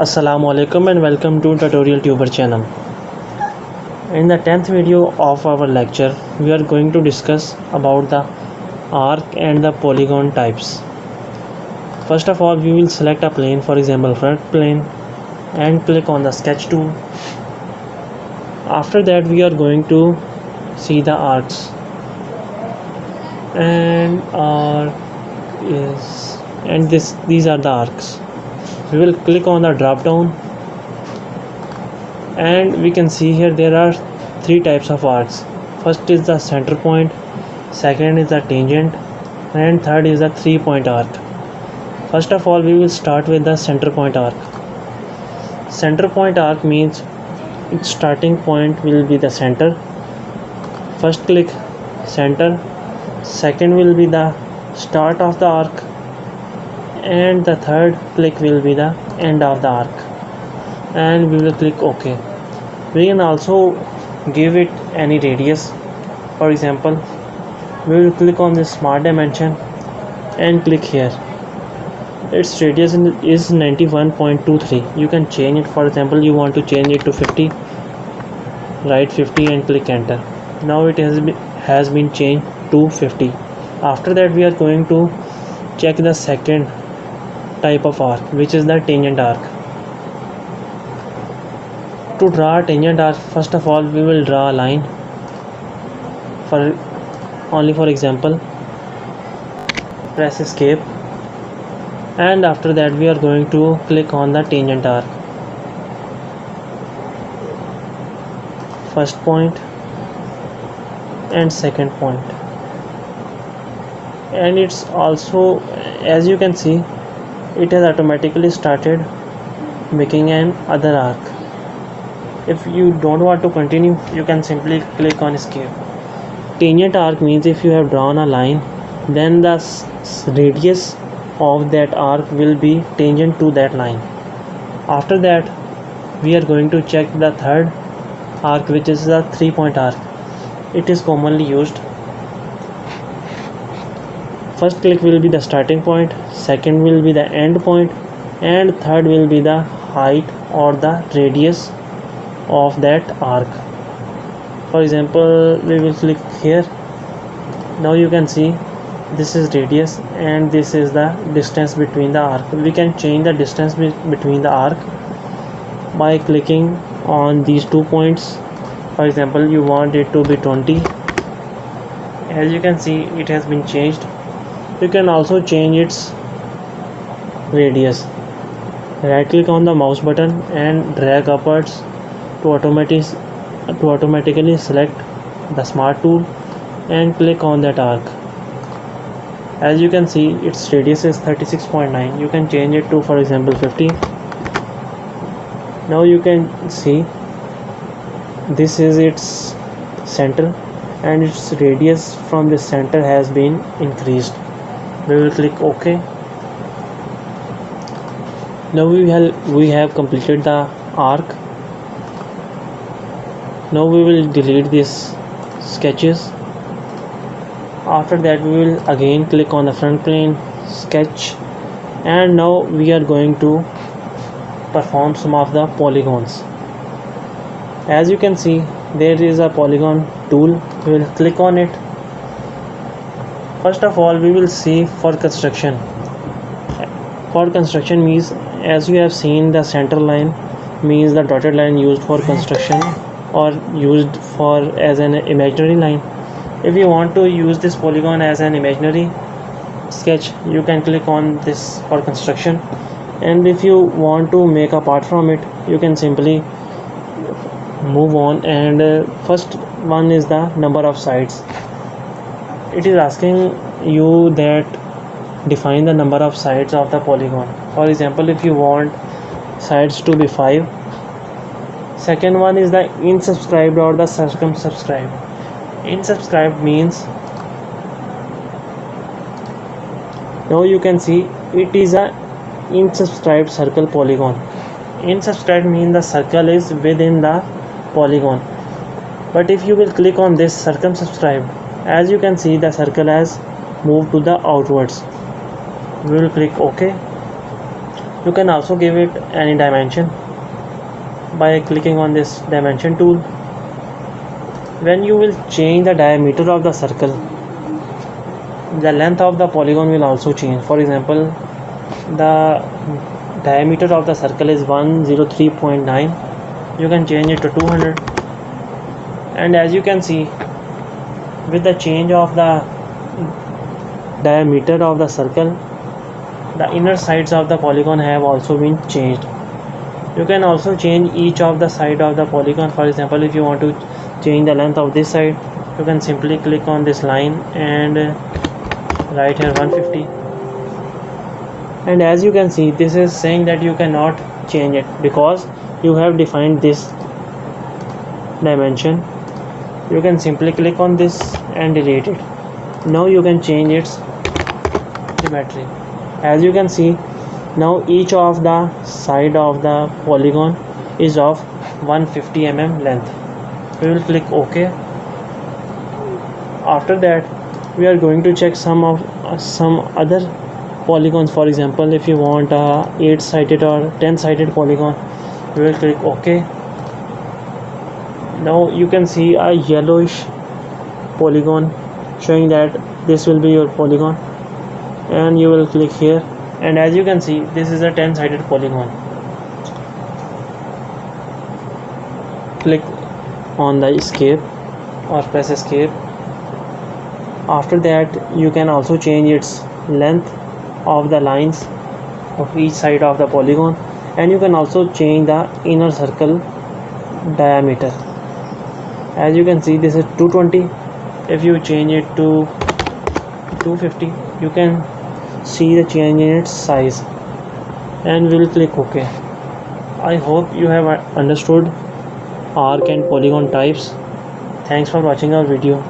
Assalamualaikum and welcome to Tutorial Tuber channel. In the 10th video of our lecture, we are going to discuss about the arc and the polygon types. First of all, we will select a plane, for example front plane, and click on the sketch tool. After that, we are going to see the arcs, and these are the arcs. We will click on the drop down, and we can see here there are three types of arcs. First is the center point, second is the tangent, and third is the 3-point arc. First of all, we will start with the center point arc. Center point arc means its starting point will be the center. First click center, second will be the start of the arc, and the third click will be the end of the arc, and we will click OK. We can also give it any radius. For example, we will click on this smart dimension and click here. Its radius is 91.23. You can change it. For example, you want to change it to 50, write 50 and click enter. Now it has been changed to 50. After that, we are going to check the second type of arc, which is the tangent arc. To draw a tangent arc, first of all we will draw a line. For example, press escape, and after that we are going to click on the tangent arc. First point and second point, and it's also, as you can see, it has automatically started making an other arc. If you don't want to continue, you can simply click on escape. Tangent arc means if you have drawn a line, then the radius of that arc will be tangent to that line. After that, we are going to check the third arc, which is the 3-point arc. It is commonly used. First click will be the starting point, second will be the end point, and third will be the height or the radius of that arc. For example, we will click here. Now you can see this is radius and this is the distance between the arc. We can change the distance between the arc by clicking on these 2 points. For example, you want it to be 20. As you can see, it has been changed. You can also change its radius. Right click on the mouse button and drag upwards to automatically select the smart tool and click on that arc. As you can see, its radius is 36.9. You can change it to, for example, 50. Now you can see this is its center, and its radius from the center has been increased. We will click OK. Now we have completed the arc. Now we will delete these sketches. After that, we will again click on the front plane, sketch, and now we are going to perform some of the polygons. As you can see, there is a polygon tool. We will click on it. First of all, we will see for construction. For construction means, as you have seen, the center line means the dotted line used for construction or used for as an imaginary line. If you want to use this polygon as an imaginary sketch, you can click on this for construction, and if you want to make a part from it, you can simply move on. And first one is the number of sides. It is asking you that define the number of sides of the polygon. For example, if you want sides to be 5. Second one is the insubscribed or the circumscribed. Insubscribed means, now you can see it is a insubscribed circle polygon. Insubscribed means the circle is within the polygon. But if you will click on this circumscribed, as you can see, the circle has moved to the outwards. We will click OK. You can also give it any dimension by clicking on this dimension tool. When you will change the diameter of the circle, the length of the polygon will also change. For example, the diameter of the circle is 103.9. You can change it to 200. And as you can see, with the change of the diameter of the circle, the inner sides of the polygon have also been changed. You can also change each of the side of the polygon. For example, if you want to change the length of this side, you can simply click on this line and write here 150. And as you can see, this is saying that you cannot change it because you have defined this dimension. You can simply click on this and delete it. Now you can change its geometry. As you can see, now each of the side of the polygon is of 150 mm length. We will click OK. After that, we are going to check some other polygons. For example, if you want a 8-sided or 10-sided polygon, we will click OK. Now you can see a yellowish polygon showing that this will be your polygon, and you will click here. And as you can see, this is a 10-sided polygon. Click on the escape or press escape. After that, you can also change its length of the lines of each side of the polygon, and you can also change the inner circle diameter. As you can see, this is 220. If you change it to 250, you can see the change in its size, and we will click OK. I hope you have understood arc and polygon types. Thanks for watching our video.